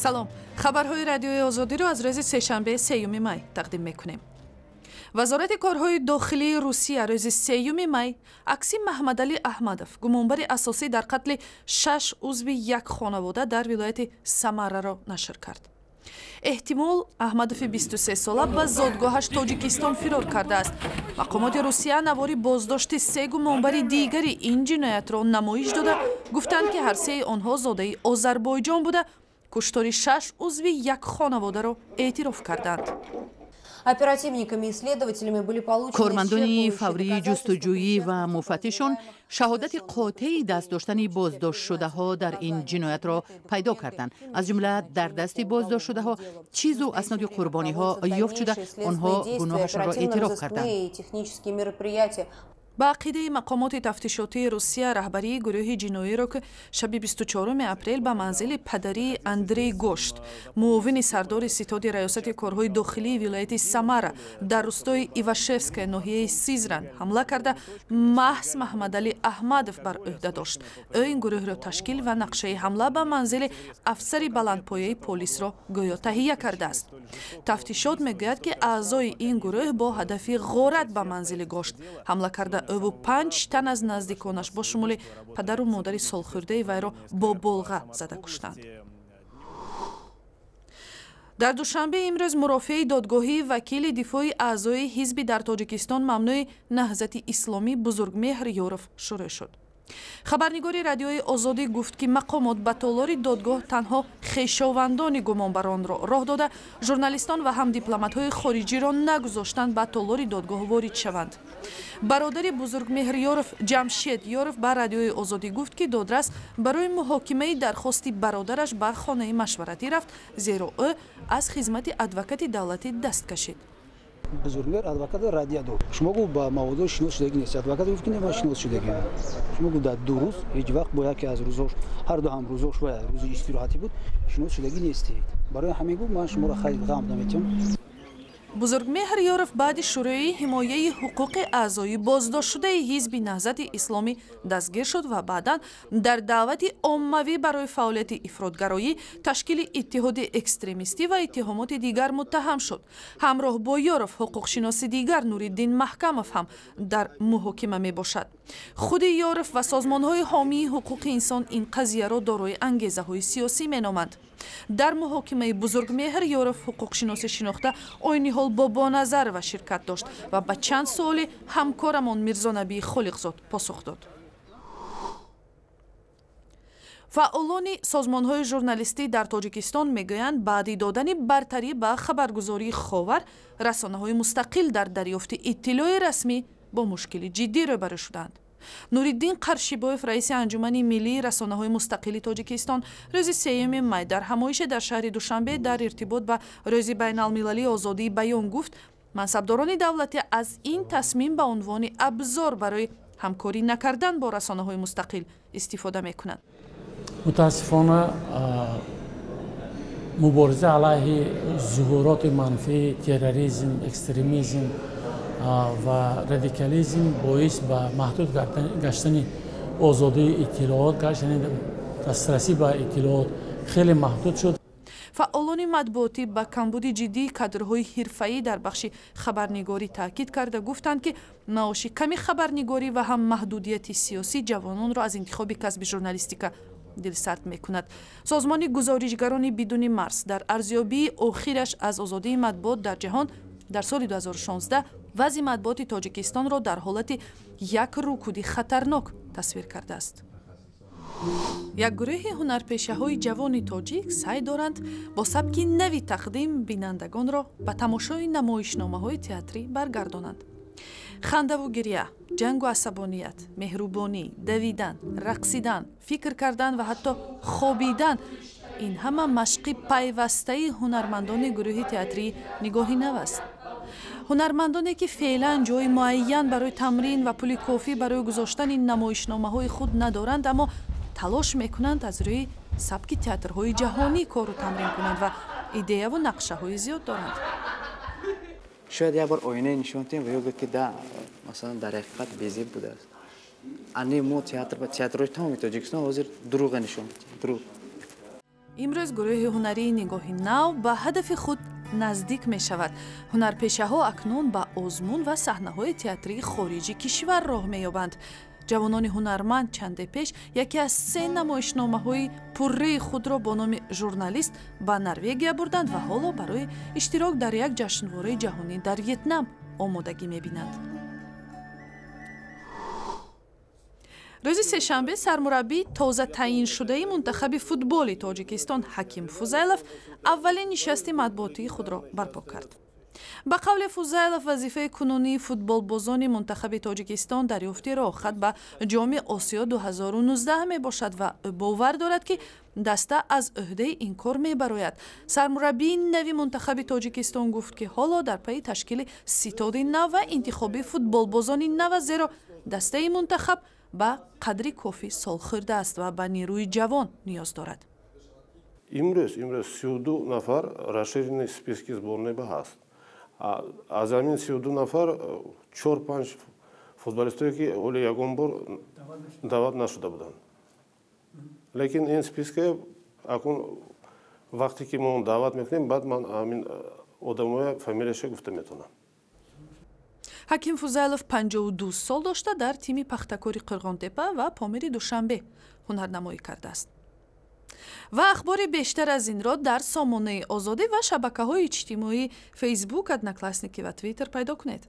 سلام، خبرهای رادیوی آزادی رو از روز سه‌شنبه 3 می تقدیم میکنیم. وزارت کارهای داخلی روسیه روز 3 می عکس محمد علی احمدوف گمانبر اساسی در قتل 6 عضو یک خانواده در ولایت سمره را نشر کرد. احتمال احمدوف 23 ساله به زادگاهش تاجیکستان فرار کرده است. مقامات روسیه نواری بازداشت 3 گمانبر دیگری این جنایت را نمایش داده، گفتند که هر سه آنها زاده آذربایجان بوده. کشتار 6 عضو یک خانواده را اعتراف کردند. کارمندان فوری جستجویی و مفتشان شهادت قاطعی دست داشتن بازداشت شده ها در این جنایت را پیدا کردند. از جمله در دست بازداشت شده ها چیز و اسناد قربانی ها یافت شده، آنها گناهشان را اعتراف کردند. با عقیده مقامات تفتیشاتی روسیه رهبری گروه جنایی را که شب 24 اپریل به منزل پدری اندری گوشت، معاون سردار ستاد ریاست کارهای داخلی ولایت سمره در روستای ایواشفسک ناحیه سیزران حمله کرده، محض محمد علی احمدوف بر عهده داشت. او این گروه را تشکیل و نقشه حمله به منزل افسر بلندپایه پلیس را گویا تهیه کرده است. تفتیشات میگوید که اعضای این گروه با هدف غارت به منزل گوشت حمله کرده او 5 تن از نزدیکانش با شمول پدر و مادر سالخورده وی را با بلغه زده کشتند. در دوشنبه امروز مرافع دادگاهی وکیل دفاع اعضای حزب در تاجیکستان ممنوع نهضت اسلامی بزرگمهر یورف شروع شد. خبرنگار رادیوی آزادی گفت که مقامات به تالار دادگاه تنها خویشاوندان گمانبران را راه داده، ژورنالیستان و هم دیپلمات‌های خارجی را نگذاشتند به تالار دادگاه وارد شوند. برادر بزرگمهر یورف جمشید یورف به رادیوی آزادی گفت که دادرس برای محاکمه درخواست برادرش به خانه مشورتی رفت، زیرا او از خدمت ادوکات دولتی دست کشید. بزرگمهر ادوکات رادیو دو شما گفت با موضوع شناس شدگی نیست. ادوکات گفت که نمیشه شناس شدگی. شما گفت در 2 روز هیچ وقت با یکی از روزاش هر دو هم روزاش و روز استراحتی بود شناس شدگی نیستید. برای همین گفت من شما را خیلی غم نمیتونم. بزرگمهر یورف بعد شروع حمایه حقوق اعضای بازداشت شده حزب نهضت اسلامی دستگیر شد و بعدا در دعوت عمومی برای فعالیت افراطگرایی، تشکیل اتحاد اکستریمیستی و اتهامات دیگر متهم شد. همراه با یورف حقوق شناس دیگر نوریالدین محکموف هم در محاکمه می باشد. خود یورف و سازمان‌های حامی حقوق انسان این قضیه را دارای انگیزه‌های سیاسی می‌نامند. در محاکمه بزرگمهر یورف حقوق شناس شناخته عین حال با نظر و شرکت داشت و به چند سوال همکارمان میرزا نبی خالقزاد پاسخ داد. فعالان سازمان‌های ژورنالیستی در تاجیکستان میگویند بعد دادن برتری به خبرگزاری خاور، رسانه‌های مستقل در دریافت اطلاع رسمی با مشکل جدی روبرو شدند. نوریالدین قرشیبایف رئیس انجمن ملی رسانه‌های مستقل تاجیکستان روز 3 می در همایش در شهر دوشنبه در ارتباط با روز بین‌المللی آزادی بیان گفت منصبداران دولتی از این تصمیم به عنوان ابزار برای همکاری نکردن با رسانه‌های مستقل استفاده می‌کنند. متاسفانه مبارزه علیه ظهورات منفی، تروریسم، اکستریمیسم و رادیکالیسم باعث به محدود گشتن آزادی اطلاعات گشت، یعنی دسترسی به اطلاعات خیلی محدود شد. فعالان مطبوعاتی به کمبود جدی کادرهای حرفه‌ای در بخش خبرنگاری تاکید کرده، گفتند که معاش کمی خبرنگاری و هم محدودیت سیاسی جوانان را از انتخاب کسب ژورنالیستیکا دلسرد می‌کند. سازمان گزارشگران بدون مرز در ارزیابی اخیرش از آزادی مطبوعات در جهان در سال 2016 وضع مطبوعات تاجیکستان را در حالت یک رکود خطرناک تصویر کرده است. یک گروه هنرپیشه‌های جوان تاجیک سعی دارند با سبک نوی تقدیم بینندگان را به تماشای نمایشنامه‌های تئاتری برگردانند. خنده و گریه، جنگ و عصبانیت، مهربانی، دویدن، رقصیدن، فکر کردن و حتی خوابیدن، این همه مشق پیوسته هنرمندان گروه تئاتری نگاهی نو است. هنرمندانی که فعلا جای معین برای تمرین و پول کافی برای گذاشتن این نمایشنامه‌های خود ندارند، اما تلاش میکنند از روی سبک تئاترهای جهانی کار رو تمرین کنند و ایده و نقشه های زیاد دارند. شاید یک بار آینه نشان دهیم و یا که مثلا در حقیقت بیزیب بوده است. انی مو تئاتر و تئاترهای تمام تاجیکستان حاضر دروغ نشان میدیم. دروغ. имрӯз гурӯҳи ҳунарии нигоҳи нав ба ҳадафи худ наздик мешавад. ҳунарпешаҳо акнун ба озмун ва саҳнаҳои театрии хориҷи кишвар роҳ меёбанд. ҷавонони ҳунарманд чанде пеш яке аз 3 намоишномаҳои пурраи худро бо номи журналист ба Норвегия бурданд ва ҳоло барои иштирок дар як ҷашнвораи ҷаҳонӣ дар Вьетнам омодагӣ мебинанд. рӯзи сешанбе сармураббии тоза таъиншудаи мунтахаби футболи Тоҷикистон Ҳаким Фузайлов аввалин нишасти матбуотии худро барпо кард. ба қавли Фузайлов, вазифаи кунунии футболбозони мунтахаби Тоҷикистон дарёфти роҳхат ба ҷоми Осиё 2019 мебошад ва ӯ бовар дорад, ки даста аз ӯҳдаи ин кор мебарояд. Сармураббии нави мунтахаби Тоҷикистон гуфт, ки ҳоло дар пайи ташкили ситоди нав ва интихоби футболбозони нав аст, зеро дастаи мунтахаб ба қадри кофӣ солхӯрда аст ва ба нерӯи ҷавон ниёз дорад. Имрӯз 32 нафар расширени списки сборнеба ҳаст. Аз ҳамин 32 нафар 4-5 футболистое ки оли ягон бор даъват нашуда буданд. Лекин ин списка акун вақте ки мо даъват мекунем, баъд ман ҳамин одамоя фамилияша гуфта метавонам. Ҳаким Фузайлов 52 сол дошта дар тими пахтакори Қирғонтепа ва Помири Душанбе ҳунарнамоӣ кардааст. ва ахбори бештар аз инро дар сомонаи озодӣ ва шабакаҳои иҷтимоии Facebook, Одноклассники ва Twitter пайдо кунед.